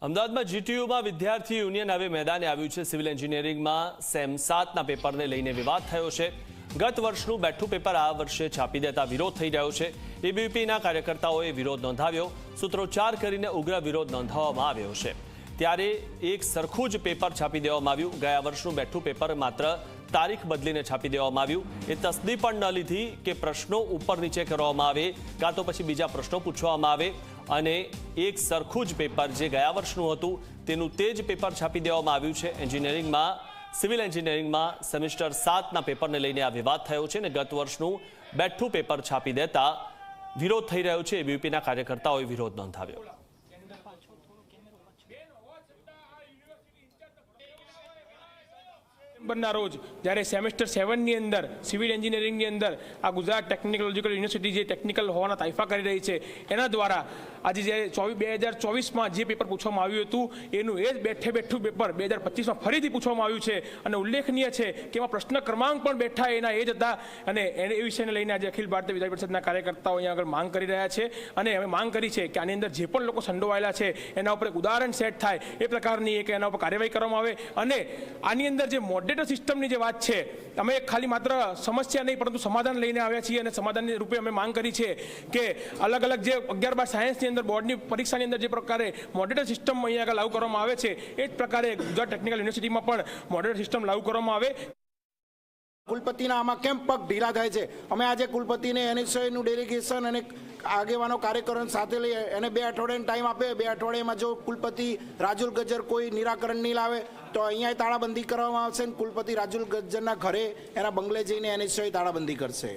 અમદાવાદમાં જીટીયુમાં વિદ્યાર્થી યુનિયન હવે મેદાને આવ્યું છે। સિવિલ એન્જિનિયરિંગમાં સેમ 7ના પેપરને લઈને વિવાદ થયો છે। ગત વર્ષનું બેઠું પેપર આ વર્ષે છાપી દેતા વિરોધ થઈ રહ્યો છે। એબીવીપીના કાર્યકર્તાઓએ વિરોધ નોંધાવ્યો, સૂત્રોચ્ચાર કરીને ઉગ્ર વિરોધ નોંધાવવામાં આવ્યો છે। ત્યારે એક સરખું જ પેપર છાપી દેવામાં આવ્યું। ગયા વર્ષનું બેઠું પેપર માત્ર તારીખ બદલીને છાપી દેવામાં આવ્યું। એ તસદી પણ ન લીધી કે પ્રશ્નો ઉપર નીચે કરવામાં આવે કાં તો પછી બીજા પ્રશ્નો પૂછવામાં આવે અને એક સરખું જ પેપર જે ગયા વર્ષનું હતું તેનું તે જ પેપર છાપી દેવામાં આવ્યું છે। એન્જિનિયરિંગમાં સિવિલ એન્જિનિયરિંગમાં સેમેસ્ટર 7ના પેપરને લઈને આ વિવાદ થયો છે અને ગત વર્ષનું બેઠું પેપર છાપી દેતા વિરોધ થઈ રહ્યો છે। એબીવીપીના કાર્યકર્તાઓએ વિરોધ નોંધાવ્યો। રોજ જ્યારે સેમેસ્ટર 7ની અંદર સિવિલ એન્જિનિયરિંગની અંદર આ ગુજરાત ટેકનોલોજીકલ યુનિવર્સિટી જે ટેકનિકલ હોવાના તાઇફા કરી રહી છે એના દ્વારા આજે જે 2024માં જે પેપર પૂછવામાં આવ્યું હતું એનું એ જ બેઠું પેપર 2025માં ફરીથી પૂછવામાં આવ્યું છે અને ઉલ્લેખનીય છે કે એમાં પ્રશ્ન ક્રમાંક પણ બેઠા એના એ જ હતા અને એ વિષયને લઈને આજે અખિલ ભારતીય વિદ્યાર્થી પરિષદના કાર્યકર્તાઓ અહીંયા આગળ માંગ કરી રહ્યા છે અને અમે માંગ કરી છે કે આની અંદર જે પણ લોકો સંડોવાયેલા છે એના ઉપર એક ઉદાહરણ સેટ થાય એ પ્રકારની એક એના ઉપર કાર્યવાહી કરવામાં આવે અને આની અંદર જે મોડરેટર સિસ્ટમની જે વાત છે અમે ખાલી માત્ર સમસ્યા નહીં પરંતુ સમાધાન લઈને આવ્યા છીએ અને સમાધાનની રૂપે અમે માંગ કરી છે કે અલગ અલગ જે 11-12 સાયન્સની અંદર બોર્ડની પરીક્ષાની અંદર જે પ્રકારે મોડરેટર સિસ્ટમ અહીંયા આગળ લાગુ કરવામાં આવે છે એ જ પ્રકારે ગુજરાત ટેકનિકલ યુનિવર્સિટીમાં પણ મોડરેટર સિસ્ટમ લાગુ કરવામાં આવે। કુલપતિના આમાં કેમ પગ ઢીલા થાય છે? અમે આજે કુલપતિને એનએસયુનું ડેલિગેશન અને આગેવાનો કાર્યકરો સાથે લઈ એને 2 અઠવાડિયાનો ટાઈમ આપે। 2 અઠવાડિયામાં જો કુલપતિ રાજુલ ગજ્જર કોઈ નિરાકરણ નહીં લાવે તો અહીંયા તાળાબંધી કરવામાં આવશે અને કુલપતિ રાજુલ ગજ્જરના ઘરે એના બંગલે જઈને એનએસયુ તાળાબંધી કરશે।